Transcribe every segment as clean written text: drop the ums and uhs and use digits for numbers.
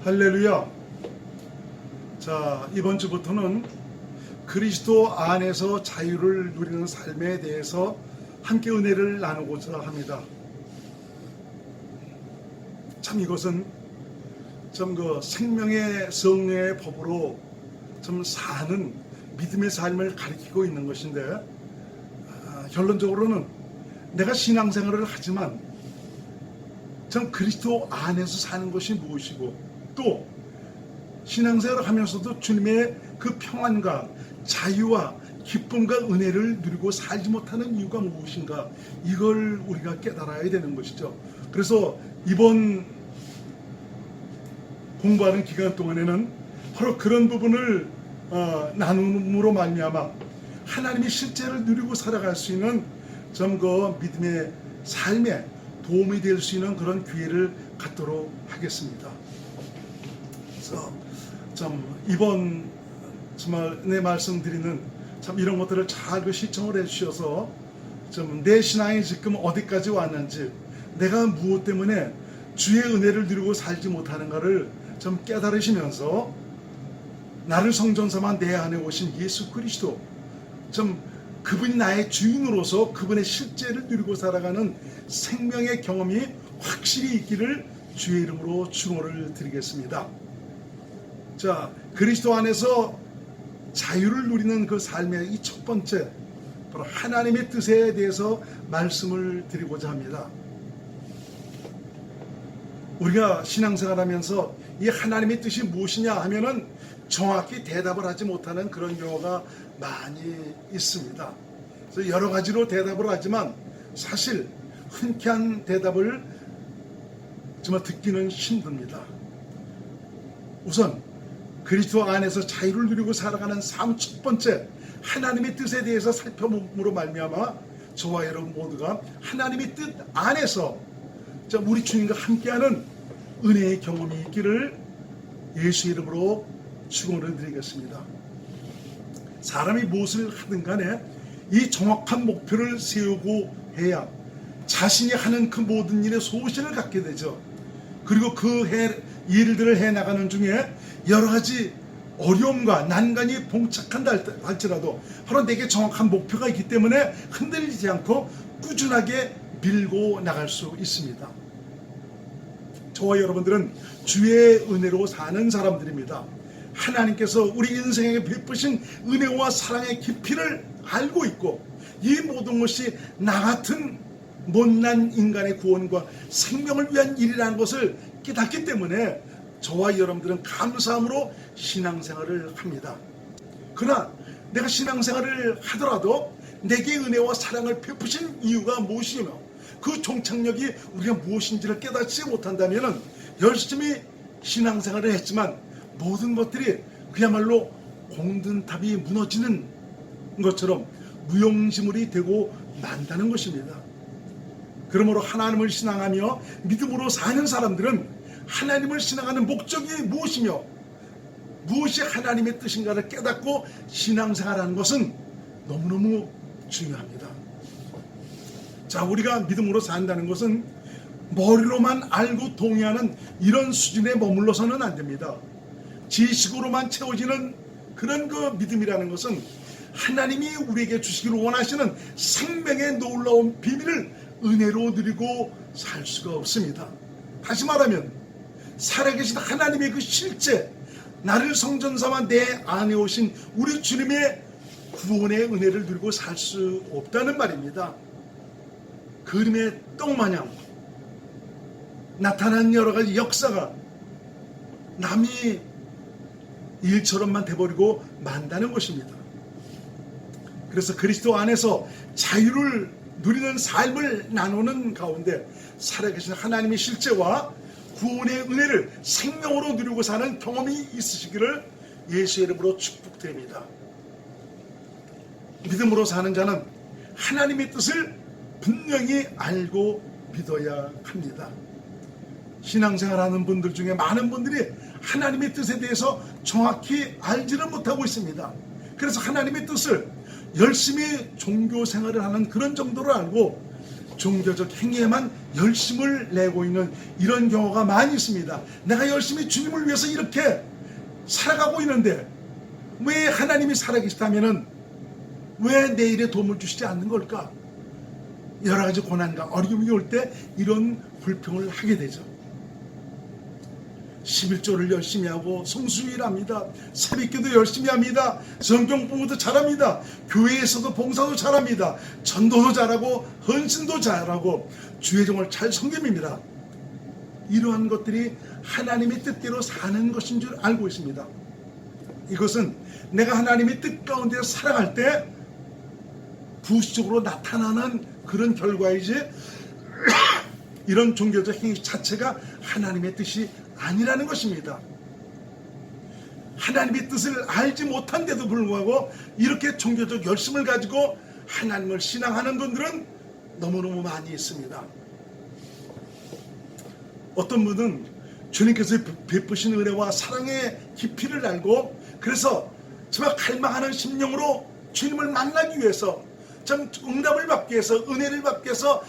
할렐루야. 자, 이번 주부터는 그리스도 안에서 자유를 누리는 삶에 대해서 함께 은혜를 나누고자 합니다. 참 이것은 그 생명의 성령의 법으로 좀 사는 믿음의 삶을 가리키고 있는 것인데, 결론적으로는 내가 신앙생활을 하지만 참 그리스도 안에서 사는 것이 무엇이고, 또 신앙생활을 하면서도 주님의 그 평안과 자유와 기쁨과 은혜를 누리고 살지 못하는 이유가 무엇인가, 이걸 우리가 깨달아야 되는 것이죠. 그래서 이번 공부하는 기간 동안에는 바로 그런 부분을 나눔으로 말미암아 하나님의 실제를 누리고 살아갈 수 있는 좀 그 믿음의 삶에 도움이 될 수 있는 그런 기회를 갖도록 하겠습니다. 그래서 좀 이번 정말 내 말씀드리는 참 이런 것들을 잘 시청을 해주셔서 좀 내 신앙이 지금 어디까지 왔는지, 내가 무엇 때문에 주의 은혜를 누리고 살지 못하는가를 좀 깨달으시면서 나를 성전 삼아 내 안에 오신 예수 그리스도, 좀 그분이 나의 주인으로서 그분의 실제를 누리고 살아가는 생명의 경험이 확실히 있기를 주의 이름으로 축원을 드리겠습니다. 자, 그리스도 안에서 자유를 누리는 그 삶의 이 첫 번째, 바로 하나님의 뜻에 대해서 말씀을 드리고자 합니다. 우리가 신앙생활하면서 이 하나님의 뜻이 무엇이냐 하면은 정확히 대답을 하지 못하는 그런 경우가 많이 있습니다. 그래서 여러 가지로 대답을 하지만 사실 흔쾌한 대답을 정말 듣기는 힘듭니다. 우선 그리스도 안에서 자유를 누리고 살아가는 삶 첫 번째, 하나님의 뜻에 대해서 살펴봄으로 말미암아 저와 여러분 모두가 하나님의 뜻 안에서 우리 주님과 함께하는 은혜의 경험이 있기를 예수 이름으로 축원을 드리겠습니다. 사람이 무엇을 하든 간에 이 정확한 목표를 세우고 해야 자신이 하는 그 모든 일에 소신을 갖게 되죠. 그리고 그 일들을 해나가는 중에 여러 가지 어려움과 난관이 봉착한다 할지라도 바로 내게 정확한 목표가 있기 때문에 흔들리지 않고 꾸준하게 밀고 나갈 수 있습니다. 저와 여러분들은 주의 은혜로 사는 사람들입니다. 하나님께서 우리 인생에게 베푸신 은혜와 사랑의 깊이를 알고 있고, 이 모든 것이 나 같은 못난 인간의 구원과 생명을 위한 일이라는 것을 깨닫기 때문에 저와 여러분들은 감사함으로 신앙생활을 합니다. 그러나 내가 신앙생활을 하더라도 내게 은혜와 사랑을 베푸신 이유가 무엇이며 그 종착역이 우리가 무엇인지를 깨닫지 못한다면 열심히 신앙생활을 했지만 모든 것들이 그야말로 공든탑이 무너지는 것처럼 무용지물이 되고 만다는 것입니다. 그러므로 하나님을 신앙하며 믿음으로 사는 사람들은 하나님을 신앙하는 목적이 무엇이며 무엇이 하나님의 뜻인가를 깨닫고 신앙생활하는 것은 너무너무 중요합니다. 자, 우리가 믿음으로 산다는 것은 머리로만 알고 동의하는 이런 수준에 머물러서는 안 됩니다. 지식으로만 채워지는 그런 그 믿음이라는 것은 하나님이 우리에게 주시기를 원하시는 생명의 놀라운 비밀을 은혜로 누리고 살 수가 없습니다. 다시 말하면 살아계신 하나님의 그 실제, 나를 성전 삼아 내 안에 오신 우리 주님의 구원의 은혜를 누리고 살 수 없다는 말입니다. 그림의 떡마냥 나타난 여러 가지 역사가 남이 일처럼만 돼버리고 만다는 것입니다. 그래서 그리스도 안에서 자유를 누리는 삶을 나누는 가운데 살아계신 하나님의 실제와 구원의 은혜를 생명으로 누리고 사는 경험이 있으시기를 예수의 이름으로 축복드립니다. 믿음으로 사는 자는 하나님의 뜻을 분명히 알고 믿어야 합니다. 신앙생활하는 분들 중에 많은 분들이 하나님의 뜻에 대해서 정확히 알지를 못하고 있습니다. 그래서 하나님의 뜻을 열심히 종교 생활을 하는 그런 정도로 알고 종교적 행위에만 열심을 내고 있는 이런 경우가 많이 있습니다. 내가 열심히 주님을 위해서 이렇게 살아가고 있는데 왜 하나님이 살아계시다면은 왜 내일에 도움을 주시지 않는 걸까? 여러 가지 고난과 어려움이 올 때 이런 불평을 하게 되죠. 11조를 열심히 하고 성수일 합니다. 새벽기도 열심히 합니다. 성경 공부도 잘합니다. 교회에서도 봉사도 잘합니다. 전도도 잘하고 헌신도 잘하고 주의 종을 잘 섬깁니다. 이러한 것들이 하나님의 뜻대로 사는 것인 줄 알고 있습니다. 이것은 내가 하나님의 뜻 가운데 살아갈 때 부수적으로 나타나는 그런 결과이지 이런 종교적 행위 자체가 하나님의 뜻이 아니라는 것입니다. 하나님의 뜻을 알지 못한데도 불구하고 이렇게 종교적 열심을 가지고 하나님을 신앙하는 분들은 너무너무 많이 있습니다. 어떤 분은 주님께서 베푸신 은혜와 사랑의 깊이를 알고 그래서 정말 갈망하는 심령으로 주님을 만나기 위해서 참 응답을 받기 위해서 은혜를 받기 위해서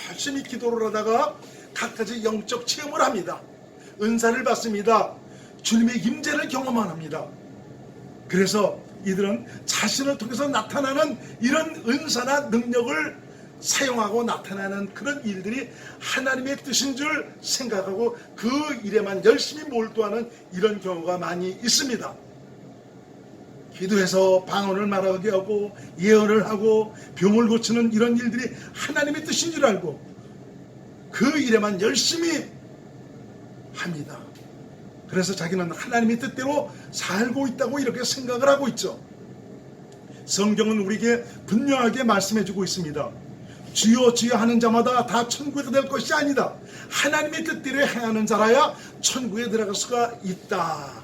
열심히 기도를 하다가 각가지 영적 체험을 합니다. 은사를 받습니다. 주님의 임재를 경험합니다. 그래서 이들은 자신을 통해서 나타나는 이런 은사나 능력을 사용하고 나타나는 그런 일들이 하나님의 뜻인 줄 생각하고 그 일에만 열심히 몰두하는 이런 경우가 많이 있습니다. 기도해서 방언을 말하게 하고 예언을 하고 병을 고치는 이런 일들이 하나님의 뜻인 줄 알고 그 일에만 열심히 합니다. 그래서 자기는 하나님의 뜻대로 살고 있다고 이렇게 생각을 하고 있죠. 성경은 우리에게 분명하게 말씀해주고 있습니다. 주여 주여 하는 자마다 다 천국에 될 것이 아니다. 하나님의 뜻대로 행하는 자라야 천국에 들어갈 수가 있다.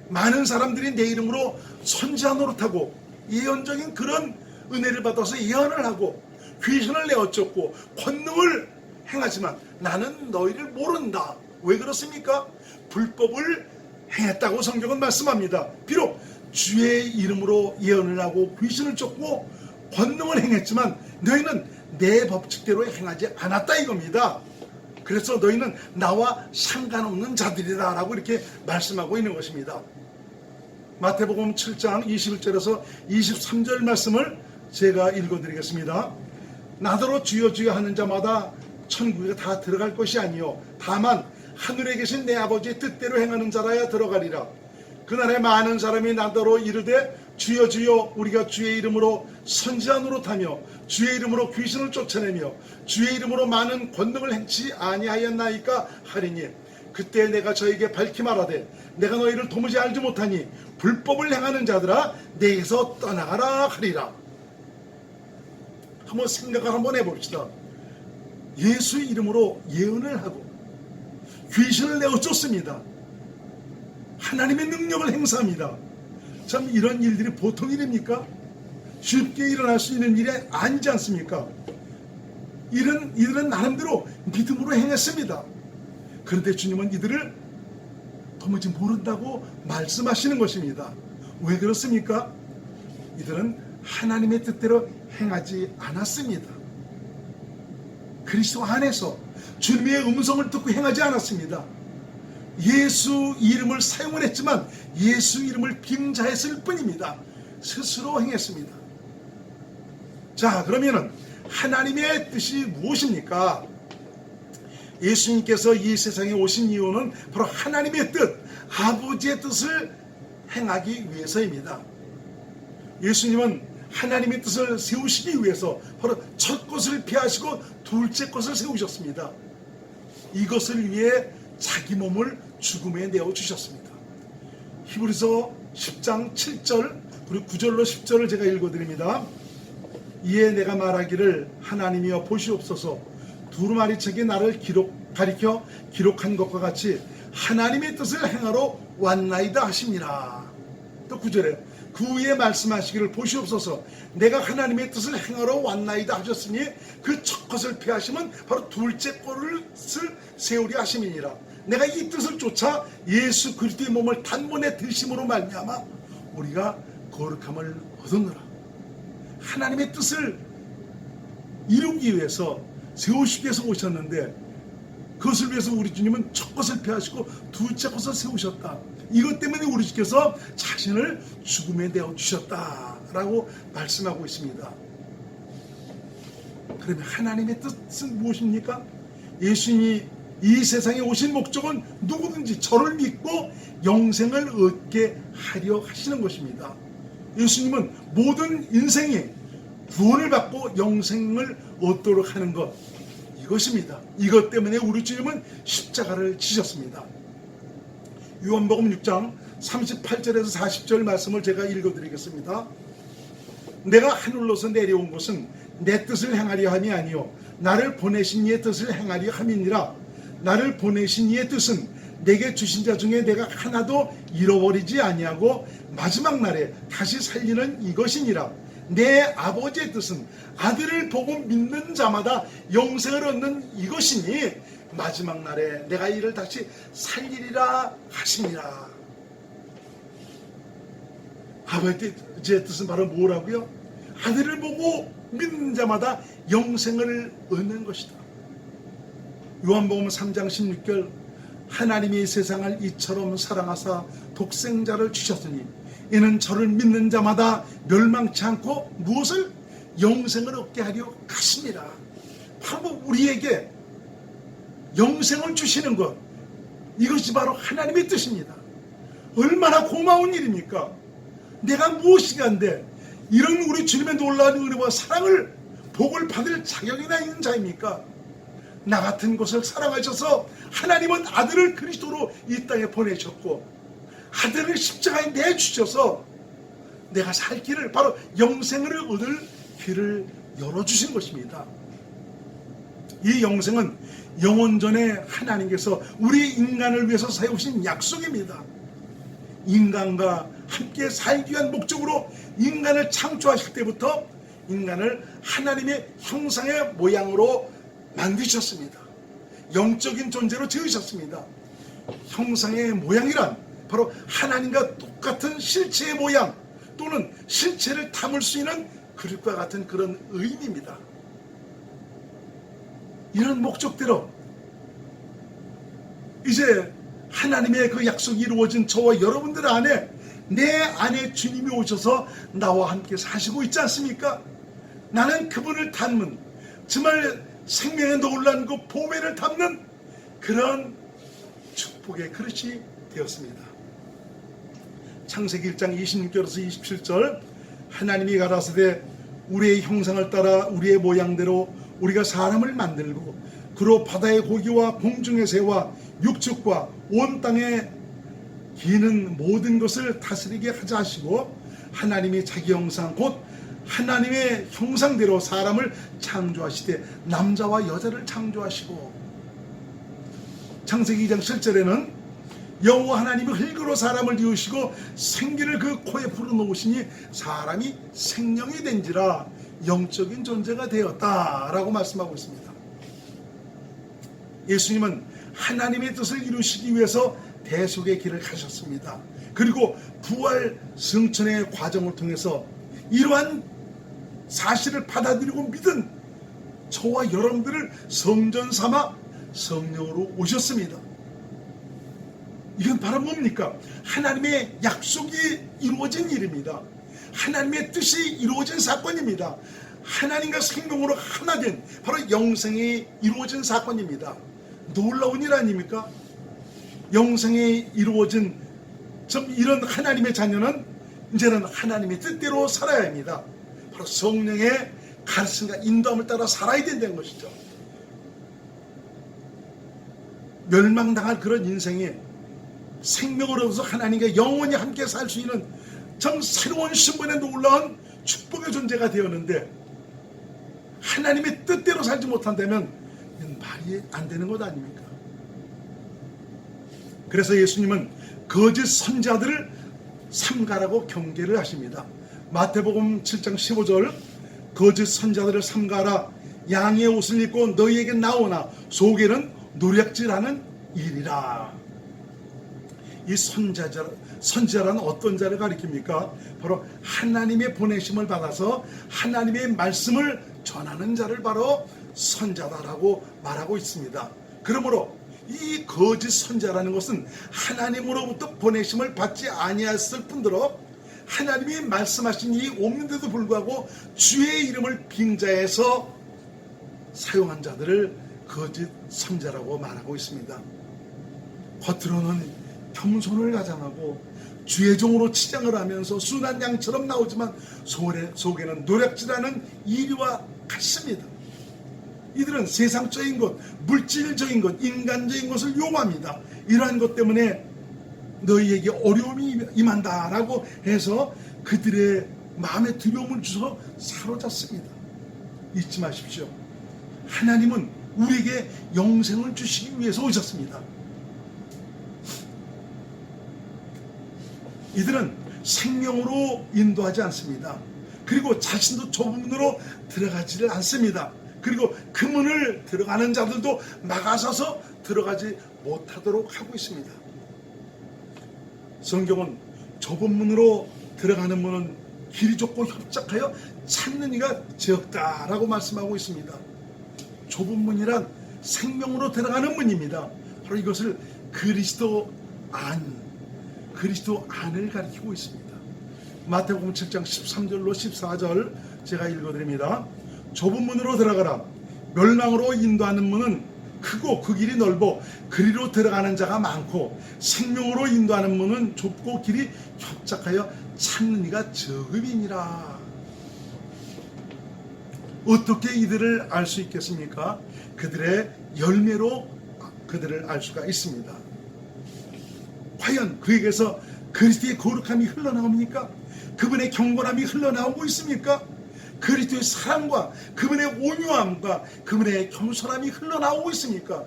많은 사람들이 내 이름으로 선지자 노릇하고 예언적인 그런 은혜를 받아서 예언을 하고 귀신을 내어쫓고 권능을 행하지만 나는 너희를 모른다. 왜 그렇습니까? 불법을 행했다고 성경은 말씀합니다. 비록 주의 이름으로 예언을 하고 귀신을 쫓고 권능을 행했지만 너희는 내 법칙대로 행하지 않았다 이겁니다. 그래서 너희는 나와 상관없는 자들이다 라고 이렇게 말씀하고 있는 것입니다. 마태복음 7장 21절에서 23절 말씀을 제가 읽어드리겠습니다. 나더러 주여 주여 하는 자마다 천국에 다 들어갈 것이 아니요 다만 하늘에 계신 내 아버지의 뜻대로 행하는 자라야 들어가리라. 그날에 많은 사람이 나더러 이르되 주여 주여 우리가 주의 이름으로 선지자 노릇하며 주의 이름으로 귀신을 쫓아내며 주의 이름으로 많은 권능을 행치 아니하였나이까 하리니 그때 내가 저에게 밝히 말하되 내가 너희를 도무지 알지 못하니 불법을 행하는 자들아 내게서 떠나가라 하리라. 한번 생각을 한번 해봅시다. 예수 이름으로 예언을 하고 귀신을 내어 쫓습니다. 하나님의 능력을 행사합니다. 참 이런 일들이 보통 일입니까? 쉽게 일어날 수 있는 일이 아니지 않습니까? 이들은 나름대로 믿음으로 행했습니다. 그런데 주님은 이들을 도무지 모른다고 말씀하시는 것입니다. 왜 그렇습니까? 이들은 하나님의 뜻대로 행하지 않았습니다. 그리스도 안에서 주님의 음성을 듣고 행하지 않았습니다. 예수 이름을 사용을 했지만 예수 이름을 빙자했을 뿐입니다. 스스로 행했습니다. 자, 그러면은 하나님의 뜻이 무엇입니까? 예수님께서 이 세상에 오신 이유는 바로 하나님의 뜻, 아버지의 뜻을 행하기 위해서입니다. 예수님은 하나님의 뜻을 세우시기 위해서 바로 첫 것을 피하시고 둘째 것을 세우셨습니다. 이것을 위해 자기 몸을 죽음에 내어주셨습니다. 히브리서 10장 7절 그리고 9절로 10절을 제가 읽어드립니다. 이에 내가 말하기를 하나님이여 보시옵소서 두루마리책에 나를 가리켜 기록한 것과 같이 하나님의 뜻을 행하러 왔나이다 하시니라. 또 9절에 그 후에 말씀하시기를 보시옵소서 내가 하나님의 뜻을 행하러 왔나이다 하셨으니 그 첫 것을 피하시면 바로 둘째 것을 세우리 하심이니라. 내가 이 뜻을 쫓아 예수 그리스도의 몸을 단번에 드심으로 말미암아 우리가 거룩함을 얻었노라. 하나님의 뜻을 이루기 위해서 세우시기 위해서 오셨는데 그것을 위해서 우리 주님은 첫 것을 폐하시고 둘째 것을 세우셨다. 이것 때문에 우리 주께서 자신을 죽음에 내어주셨다라고 말씀하고 있습니다. 그러면 하나님의 뜻은 무엇입니까? 예수님이 이 세상에 오신 목적은 누구든지 저를 믿고 영생을 얻게 하려 하시는 것입니다. 예수님은 모든 인생에 구원을 받고 영생을 얻도록 하는 것, 이것입니다. 이것 때문에 우리 주님은 십자가를 지셨습니다. 요한복음 6장 38절에서 40절 말씀을 제가 읽어드리겠습니다. 내가 하늘로서 내려온 것은 내 뜻을 행하려 함이 아니요 나를 보내신 이의 뜻을 행하려 함이니라. 나를 보내신 이의 뜻은 내게 주신 자 중에 내가 하나도 잃어버리지 아니하고 마지막 날에 다시 살리는 이것이니라. 내 아버지의 뜻은 아들을 보고 믿는 자마다 영생을 얻는 이것이니 마지막 날에 내가 이를 다시 살리리라 하시니라. 아버지의 뜻은 바로 뭐라고요? 아들을 보고 믿는 자마다 영생을 얻는 것이다. 요한복음 3장 16절 하나님이 세상을 이처럼 사랑하사 독생자를 주셨으니 이는 저를 믿는 자마다 멸망치 않고 무엇을? 영생을 얻게 하려 하심이라. 바로 우리에게 영생을 주시는 것, 이것이 바로 하나님의 뜻입니다. 얼마나 고마운 일입니까? 내가 무엇이간데 이런 우리 주님의 놀라운 은혜와 사랑을 복을 받을 자격이나 있는 자입니까? 나 같은 것을 사랑하셔서 하나님은 아들을 그리스도로 이 땅에 보내셨고 아들을 십자가에 내주셔서 내가 살 길을, 바로 영생을 얻을 길을 열어주신 것입니다. 이 영생은 영원전에 하나님께서 우리 인간을 위해서 세우신 약속입니다. 인간과 함께 살기 위한 목적으로 인간을 창조하실 때부터 인간을 하나님의 형상의 모양으로 만드셨습니다. 영적인 존재로 지으셨습니다. 형상의 모양이란 바로 하나님과 똑같은 실체의 모양 또는 실체를 담을 수 있는 그릇과 같은 그런 의미입니다. 이런 목적대로 이제 하나님의 그 약속이 이루어진 저와 여러분들 안에, 내 안에 주님이 오셔서 나와 함께 사시고 있지 않습니까? 나는 그분을 닮은, 정말 생명의 놀라운 그 보배를 담는 그런 축복의 그릇이 되었습니다. 창세기 1장 26절에서 27절 하나님이 가라사대 우리의 형상을 따라 우리의 모양대로 우리가 사람을 만들고 그로 바다의 고기와 공중의 새와 육축과 온 땅에 기는 모든 것을 다스리게 하자 하시고 하나님이 자기 형상 곧 하나님의 형상대로 사람을 창조하시되 남자와 여자를 창조하시고, 창세기 2장 7절에는 여호와 하나님이 흙으로 사람을 지으시고 생기를 그 코에 불어넣으시니 사람이 생명이 된지라 영적인 존재가 되었다라고 말씀하고 있습니다. 예수님은 하나님의 뜻을 이루시기 위해서 대속의 길을 가셨습니다. 그리고 부활 승천의 과정을 통해서 이러한 사실을 받아들이고 믿은 저와 여러분들을 성전 삼아 성령으로 오셨습니다. 이건 바로 뭡니까? 하나님의 약속이 이루어진 일입니다. 하나님의 뜻이 이루어진 사건입니다. 하나님과 생명으로 하나 된 바로 영생이 이루어진 사건입니다. 놀라운 일 아닙니까? 영생이 이루어진 이런 하나님의 자녀는 이제는 하나님의 뜻대로 살아야 합니다. 바로 성령의 가르침과 인도함을 따라 살아야 된다는 것이죠. 멸망당할 그런 인생에 생명을 얻어서 하나님과 영원히 함께 살 수 있는 참 새로운 신분의 놀라운 축복의 존재가 되었는데 하나님의 뜻대로 살지 못한다면 이건 말이 안 되는 것 아닙니까? 그래서 예수님은 거짓 선지자들을 삼가라고 경계를 하십니다. 마태복음 7장 15절 거짓 선지자들을 삼가라. 양의 옷을 입고 너희에게 나오나 속에는 노략질하는 일이라. 이 선지자라는 어떤 자를 가리킵니까? 바로 하나님의 보내심을 받아서 하나님의 말씀을 전하는 자를 바로 선자다라고 말하고 있습니다. 그러므로 이 거짓 선자라는 것은 하나님으로부터 보내심을 받지 아니했을 뿐더러 하나님이 말씀하신 일이 없는데도 불구하고 주의 이름을 빙자해서 사용한 자들을 거짓 선자라고 말하고 있습니다. 겉으로는 겸손을 가장하고 주의 종으로 치장을 하면서 순한 양처럼 나오지만 속에는 노략질하는 이리와 같습니다. 이들은 세상적인 것, 물질적인 것, 인간적인 것을 요구합니다. 이러한 것 때문에 너희에게 어려움이 임한다라고 해서 그들의 마음에 두려움을 주서 사로잡습니다. 잊지 마십시오. 하나님은 우리에게 영생을 주시기 위해서 오셨습니다. 이들은 생명으로 인도하지 않습니다. 그리고 자신도 좁은 문으로 들어가지를 않습니다. 그리고 그 문을 들어가는 자들도 막아서서 들어가지 못하도록 하고 있습니다. 성경은 좁은 문으로 들어가는 문은 길이 좁고 협착하여 찾는 이가 적다라고 말씀하고 있습니다. 좁은 문이란 생명으로 들어가는 문입니다. 바로 이것을 그리스도 안을 가리키고 있습니다. 마태복음 7장 13절로 14절 제가 읽어드립니다. 좁은 문으로 들어가라. 멸망으로 인도하는 문은 크고 그 길이 넓어 그리로 들어가는 자가 많고 생명으로 인도하는 문은 좁고 길이 협착하여 찾는 이가 적음이니라. 어떻게 이들을 알 수 있겠습니까? 그들의 열매로 그들을 알 수가 있습니다. 과연 그에게서 그리스도의 거룩함이 흘러나옵니까? 그분의 경건함이 흘러나오고 있습니까? 그리스도의 사랑과 그분의 온유함과 그분의 겸손함이 흘러나오고 있습니까?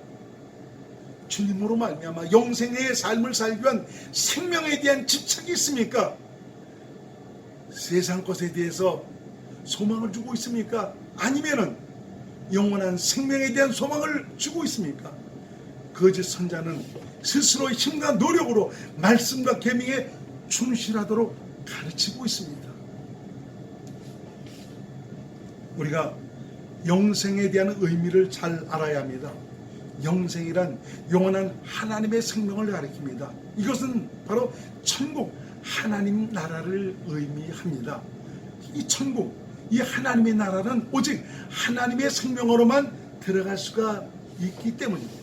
주님으로 말미암아 영생의 삶을 살기 위한 생명에 대한 집착이 있습니까? 세상 것에 대해서 소망을 주고 있습니까? 아니면은 영원한 생명에 대한 소망을 주고 있습니까? 거짓 선자는 스스로의 힘과 노력으로 말씀과 계명에 충실하도록 가르치고 있습니다. 우리가 영생에 대한 의미를 잘 알아야 합니다. 영생이란 영원한 하나님의 생명을 가리킵니다. 이것은 바로 천국, 하나님 나라를 의미합니다. 이 천국, 이 하나님의 나라는 오직 하나님의 생명으로만 들어갈 수가 있기 때문입니다.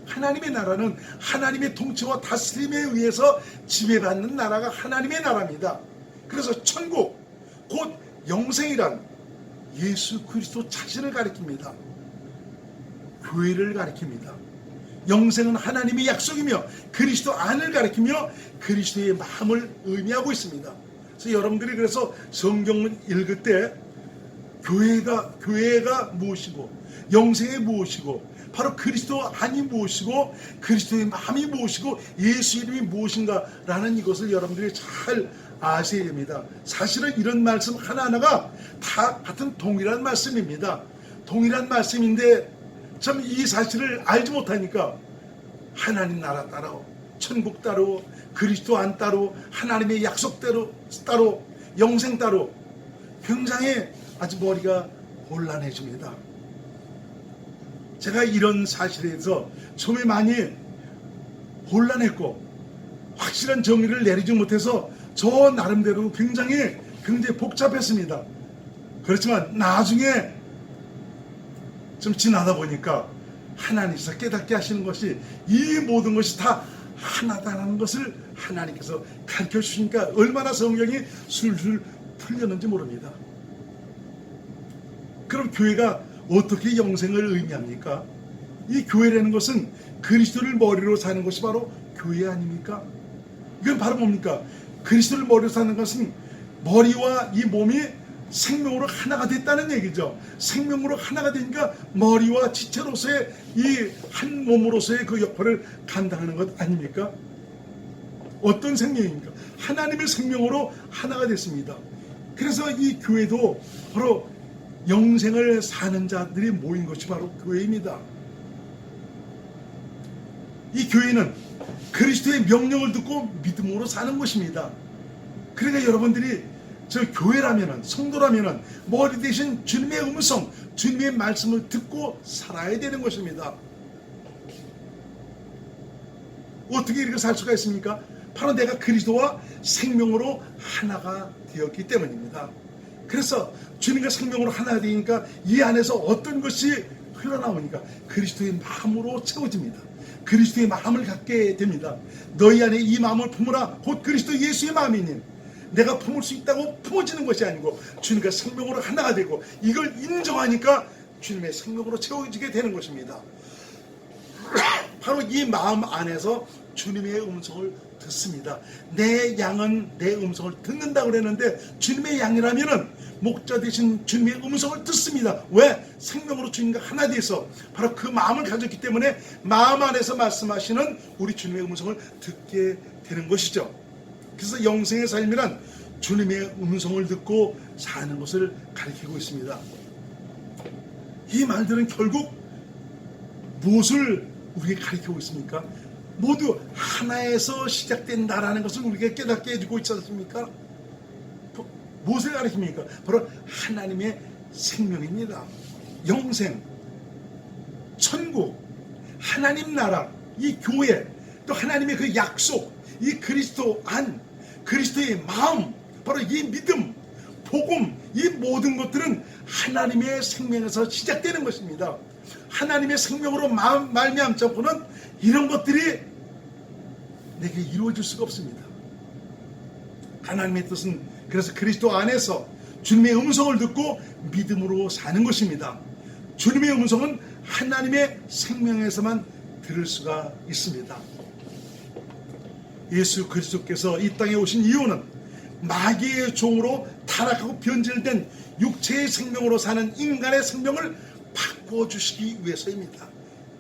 하나님의 나라는 하나님의 통치와 다스림에 의해서 지배받는 나라가 하나님의 나라입니다. 그래서 천국, 곧 영생이란 예수 그리스도 자신을 가리킵니다. 교회를 가리킵니다. 영생은 하나님의 약속이며 그리스도 안을 가리키며 그리스도의 마음을 의미하고 있습니다. 그래서 여러분들이 그래서 성경을 읽을 때 교회가 무엇이고 영생이 무엇이고 바로 그리스도 안이 무엇이고 그리스도의 마음이 무엇이고 예수 이름이 무엇인가라는 이것을 여러분들이 잘 아셔야 됩니다. 사실은 이런 말씀 하나하나가 다 같은 동일한 말씀입니다. 동일한 말씀인데 참 이 사실을 알지 못하니까 하나님 나라 따로 천국 따로 그리스도 안 따로 하나님의 약속대로 따로 영생 따로 굉장히 아주 머리가 혼란해집니다. 제가 이런 사실에 대해서 처음에 많이 혼란했고 확실한 정의를 내리지 못해서 저 나름대로 굉장히 복잡했습니다. 그렇지만 나중에 좀 지나다 보니까 하나님께서 깨닫게 하시는 것이 이 모든 것이 다 하나다라는 것을 하나님께서 가르쳐 주시니까 얼마나 성경이 술술 풀렸는지 모릅니다. 그럼 교회가 어떻게 영생을 의미합니까? 이 교회라는 것은 그리스도를 머리로 사는 것이 바로 교회 아닙니까? 이건 바로 뭡니까? 그리스도를 머리로 사는 것은 머리와 이 몸이 생명으로 하나가 됐다는 얘기죠. 생명으로 하나가 되니까 머리와 지체로서의 이 한 몸으로서의 그 역할을 감당하는 것 아닙니까? 어떤 생명입니까? 하나님의 생명으로 하나가 됐습니다. 그래서 이 교회도 바로 영생을 사는 자들이 모인 것이 바로 교회입니다. 이 교회는 그리스도의 명령을 듣고 믿음으로 사는 것입니다. 그러니까 여러분들이 저 교회라면은, 성도라면은 머리 대신 주님의 음성, 주님의 말씀을 듣고 살아야 되는 것입니다. 어떻게 이렇게 살 수가 있습니까? 바로 내가 그리스도와 생명으로 하나가 되었기 때문입니다. 그래서 주님과 생명으로 하나가 되니까 이 안에서 어떤 것이 흘러나오니까 그리스도의 마음으로 채워집니다. 그리스도의 마음을 갖게 됩니다. 너희 안에 이 마음을 품으라 곧 그리스도 예수의 마음이니, 내가 품을 수 있다고 품어지는 것이 아니고 주님과 생명으로 하나가 되고 이걸 인정하니까 주님의 생명으로 채워지게 되는 것입니다. 바로 이 마음 안에서 주님의 음성을 듣습니다. 내 양은 내 음성을 듣는다고 그랬는데 주님의 양이라면은 목자 되신 주님의 음성을 듣습니다. 왜? 생명으로 주님과 하나 돼서 바로 그 마음을 가졌기 때문에 마음 안에서 말씀하시는 우리 주님의 음성을 듣게 되는 것이죠. 그래서 영생의 삶이란 주님의 음성을 듣고 사는 것을 가리키고 있습니다. 이 말들은 결국 무엇을 우리에게 가리키고 있습니까? 모두 하나에서 시작된다라는 것을 우리에게 깨닫게 해주고 있지 않습니까? 무엇을 가리킵니까? 바로 하나님의 생명입니다. 영생, 천국, 하나님 나라, 이 교회, 또 하나님의 그 약속, 이 그리스도 안, 그리스도의 마음, 바로 이 믿음, 복음, 이 모든 것들은 하나님의 생명에서 시작되는 것입니다. 하나님의 생명으로 말미암지 않고는 이런 것들이 내게 이루어질 수가 없습니다. 하나님의 뜻은 그래서 그리스도 안에서 주님의 음성을 듣고 믿음으로 사는 것입니다. 주님의 음성은 하나님의 생명에서만 들을 수가 있습니다. 예수 그리스도께서 이 땅에 오신 이유는 마귀의 종으로 타락하고 변질된 육체의 생명으로 사는 인간의 생명을 바꿔주시기 위해서입니다.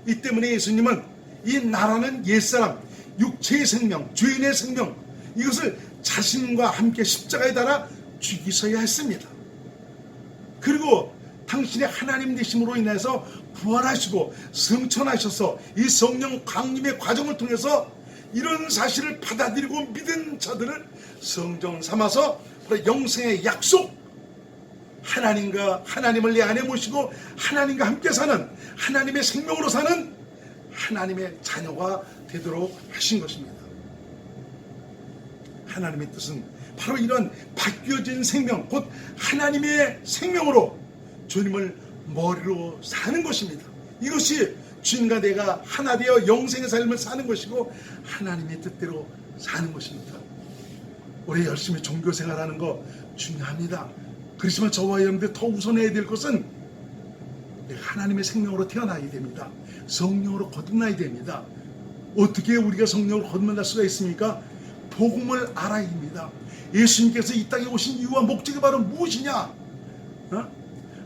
이 때문에 예수님은 이 나라는 옛사람, 육체의 생명, 죄인의 생명, 이것을 자신과 함께 십자가에 달아 죽이셔야 했습니다. 그리고 당신의 하나님 되심으로 인해서 부활하시고 승천하셔서 이 성령 강림의 과정을 통해서 이런 사실을 받아들이고 믿은 자들을 성전 삼아서 영생의 약속, 하나님을 내 안에 모시고 하나님과 함께 사는, 하나님의 생명으로 사는 하나님의 자녀가 되도록 하신 것입니다. 하나님의 뜻은 바로 이런 바뀌어진 생명, 곧 하나님의 생명으로 주님을 머리로 사는 것입니다. 이것이 주님과 내가 하나 되어 영생의 삶을 사는 것이고 하나님의 뜻대로 사는 것입니다. 우리 열심히 종교생활하는 거 중요합니다. 그렇지만 저와 여러분들 더 우선해야 될 것은 내가 하나님의 생명으로 태어나야 됩니다. 성령으로 거듭나야 됩니다. 어떻게 우리가 성령으로 거듭날 수가 있습니까? 복음을 알아야 됩니다. 예수님께서 이 땅에 오신 이유와 목적이 바로 무엇이냐?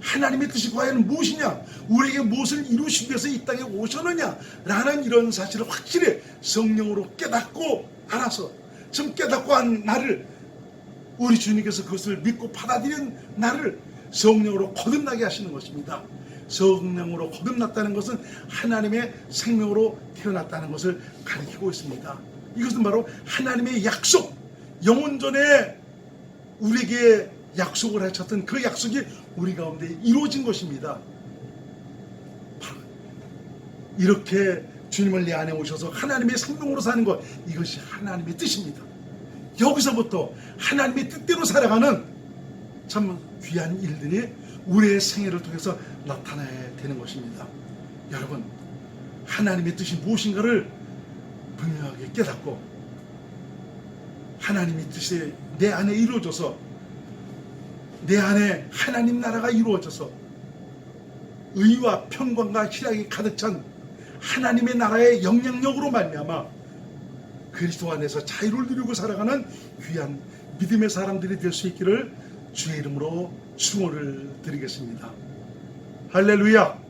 하나님의 뜻이 과연 무엇이냐? 우리에게 무엇을 이루시기 위해서 이 땅에 오셨느냐? 라는 이런 사실을 확실히 성령으로 깨닫고 알아서 좀 깨닫고 한 나를, 우리 주님께서 그것을 믿고 받아들인 나를 성령으로 거듭나게 하시는 것입니다. 성령으로 거듭났다는 것은 하나님의 생명으로 태어났다는 것을 가리키고 있습니다. 이것은 바로 하나님의 약속, 영원전에 우리에게 약속을 하셨던 그 약속이 우리 가운데 이루어진 것입니다. 이렇게 주님을 내 안에 오셔서 하나님의 생명으로 사는 것, 이것이 하나님의 뜻입니다. 여기서부터 하나님의 뜻대로 살아가는 참 귀한 일들이 우리의 생애를 통해서 나타나야 되는 것입니다. 여러분, 하나님의 뜻이 무엇인가를 분명하게 깨닫고 하나님의 뜻이 내 안에 이루어져서, 내 안에 하나님 나라가 이루어져서 의와 평강과 희락이 가득 찬 하나님의 나라의 영향력으로 말미암아 그리스도 안에서 자유를 누리고 살아가는 귀한 믿음의 사람들이 될 수 있기를 주의 이름으로 축원을 드리겠습니다. 할렐루야.